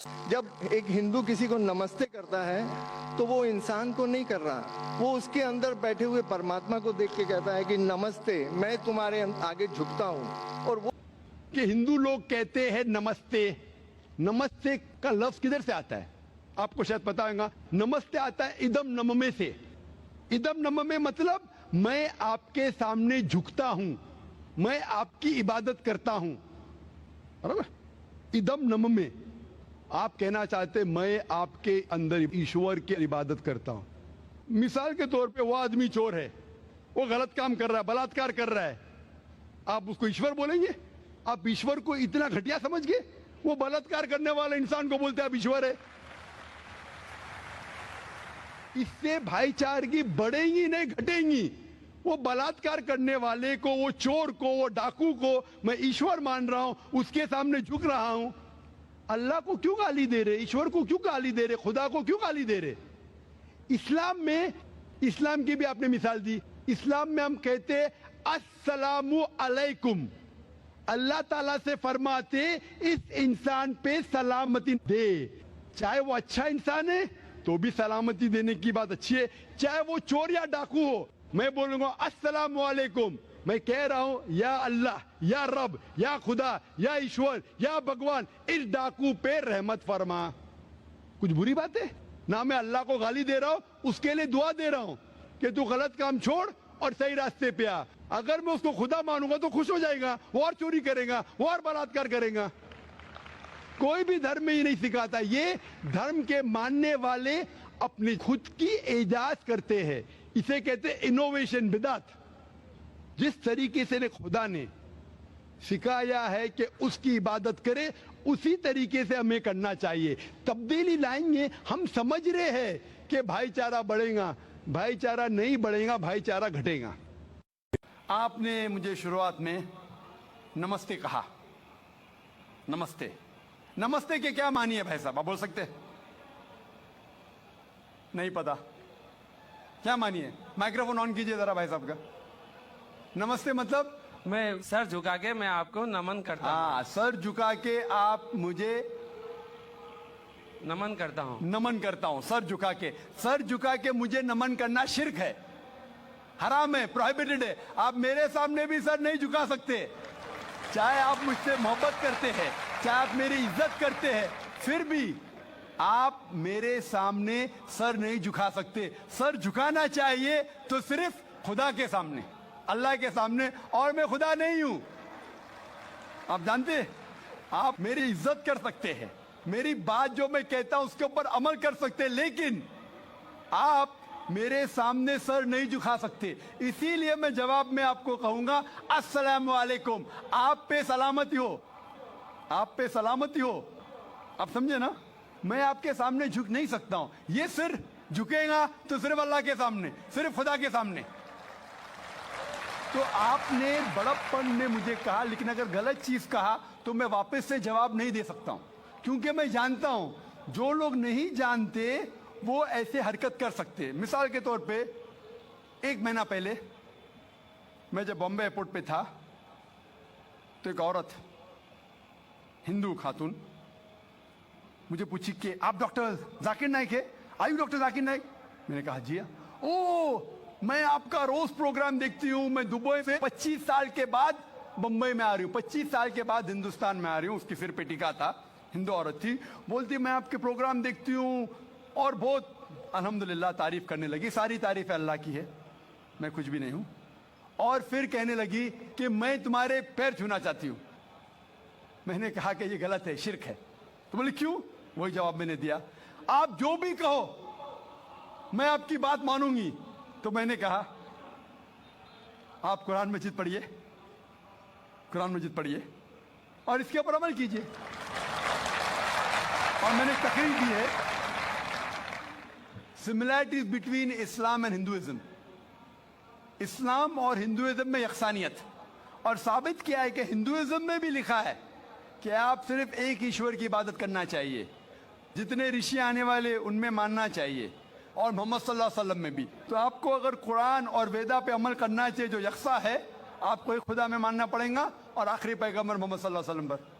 जब एक हिंदू किसी को नमस्ते करता है तो वो इंसान को नहीं कर रहा, वो उसके अंदर बैठे हुए परमात्मा को देख के कहता है कि नमस्ते, मैं तुम्हारे आगे झुकता हूँ। और वो कि हिंदू लोग कहते हैं नमस्ते। नमस्ते का लफ्ज किधर से आता है आपको शायद पता होगा। नमस्ते आता है इदम नममे से। इदम नममे मतलब मैं आपके सामने झुकता हूं, मैं आपकी इबादत करता हूं, बराबर। इदम नममे आप कहना चाहते मैं आपके अंदर ईश्वर की इबादत करता हूं। मिसाल के तौर पे वो आदमी चोर है, वो गलत काम कर रहा है, बलात्कार कर रहा है, आप उसको ईश्वर बोलेंगे? आप ईश्वर को इतना घटिया समझ गए? वो बलात्कार करने वाले इंसान को बोलते आप ईश्वर है। इससे भाईचारगी बढ़ेगी नहीं घटेगी। वो बलात्कार करने वाले को, वो चोर को, वो डाकू को मैं ईश्वर मान रहा हूं, उसके सामने झुक रहा हूं। अल्लाह को क्यों गाली दे रहे, ईश्वर को क्यों गाली दे रहे, खुदा को क्यों गाली दे रहे? इस्लाम में, इस्लाम की भी आपने मिसाल दी, इस्लाम में हम कहते अस्सलामु अलैकुम। अल्लाह ताला से फरमाते इस इंसान पे सलामती दे। चाहे वो अच्छा इंसान है तो भी सलामती देने की बात अच्छी है, चाहे वो चोर या डाकू हो। मैं बोलूंगा अस्सलामु अलैकुम, मैं कह रहा हूं या अल्लाह, या रब, या खुदा, या ईश्वर, या भगवान, इस डाकू पे रहमत फरमा। कुछ बुरी बात है ना? मैं अल्लाह को गाली दे रहा हूं, उसके लिए दुआ दे रहा हूं कि तू गलत काम छोड़ और सही रास्ते पे आ। अगर मैं उसको खुदा मानूंगा तो खुश हो जाएगा, वो और चोरी करेगा, वो और बलात्कार करेगा। कोई भी धर्म में ही नहीं सिखाता। ये धर्म के मानने वाले अपनी खुद की इजाज करते हैं, इसे कहते हैं इनोवेशन, बिदात। जिस तरीके से खुदा ने सिखाया है कि उसकी इबादत करे, उसी तरीके से हमें करना चाहिए। तब्दीली लाएंगे, हम समझ रहे हैं कि भाईचारा बढ़ेगा, भाईचारा नहीं बढ़ेगा, भाईचारा घटेगा। आपने मुझे शुरुआत में नमस्ते कहा। नमस्ते, नमस्ते के क्या मानी है भाई साहब, आप बोल सकते हैं? नहीं पता क्या मानी है? माइक्रोफोन ऑन कीजिए जरा भाई साहब का। नमस्ते मतलब मैं सर झुका के मैं आपको नमन करता हूँ। हाँ, सर झुका के आप मुझे नमन करता हूँ। नमन करता हूँ, सर झुका के। सर झुका के मुझे नमन करना शिर्क है, हराम है, प्रोहिबिटेड है। आप मेरे सामने भी सर नहीं झुका सकते, चाहे आप मुझसे मोहब्बत करते हैं, चाहे आप मेरी इज्जत करते हैं, फिर भी आप मेरे सामने सर नहीं झुका सकते। सर झुकाना चाहिए तो सिर्फ खुदा के सामने, अल्लाह के सामने, और मैं खुदा नहीं हूं। आप जानते हैं, आप मेरी इज्जत कर सकते हैं, मेरी बात जो मैं कहता हूं उसके ऊपर अमल कर सकते हैं, लेकिन आप मेरे सामने सर नहीं झुका सकते। इसीलिए मैं जवाब में आपको कहूंगा अस्सलामु अलैकुम, आप पे सलामती हो, आप पे सलामती हो। आप समझे ना? मैं आपके सामने झुक नहीं सकता हूं। ये सिर झुकेगा तो सिर्फ अल्लाह के सामने, सिर्फ खुदा के सामने। तो आपने बड़प्पन में मुझे कहा, लेकिन अगर गलत चीज कहा तो मैं वापस से जवाब नहीं दे सकता हूं, क्योंकि मैं जानता हूं जो लोग नहीं जानते वो ऐसे हरकत कर सकते हैं। मिसाल के तौर पे, 1 महीना पहले मैं जब बॉम्बे एयरपोर्ट पे था तो एक औरत, हिंदू खातून, मुझे पूछी कि आप डॉक्टर जाकिर नाइक है? आयु डॉक्टर जाकिर नाइक? मैंने कहा जी। ओ, मैं आपका रोज प्रोग्राम देखती हूँ, मैं दुबई से 25 साल के बाद बंबई में आ रही हूँ, 25 साल के बाद हिंदुस्तान में आ रही हूँ। उसकी सिर पे टीका था, हिंदू औरत थी, बोलती मैं आपके प्रोग्राम देखती हूँ और बहुत अल्हम्दुलिल्लाह तारीफ करने लगी। सारी तारीफ अल्लाह की है, मैं कुछ भी नहीं हूँ। और फिर कहने लगी कि मैं तुम्हारे पैर छूना चाहती हूँ। मैंने कहा कि ये गलत है, शिर्क है। तो बोले क्यों? वही जवाब मैंने दिया, आप जो भी कहो मैं आपकी बात मानूंगी। तो मैंने कहा आप कुरान मजीद पढ़िए, कुरान मजीद पढ़िए और इसके ऊपर अमल कीजिए। और मैंने तकरीर दी है similarities between Islam and Hinduism, Islam और हिंदुइज्म में यकसानियत, और साबित किया है कि हिंदुइज्म में भी लिखा है कि आप सिर्फ एक ईश्वर की इबादत करना चाहिए, जितने ऋषि आने वाले उनमें मानना चाहिए, और मोहम्मद सल्लल्लाहु अलैहि वसल्लम में भी। तो आपको अगर कुरान और वेदा पे अमल करना चाहिए जो यकसा है, आपको एक खुदा में मानना पड़ेगा और आखिरी पैगंबर मोहम्मद सल्लल्लाहु अलैहि वसल्लम पर।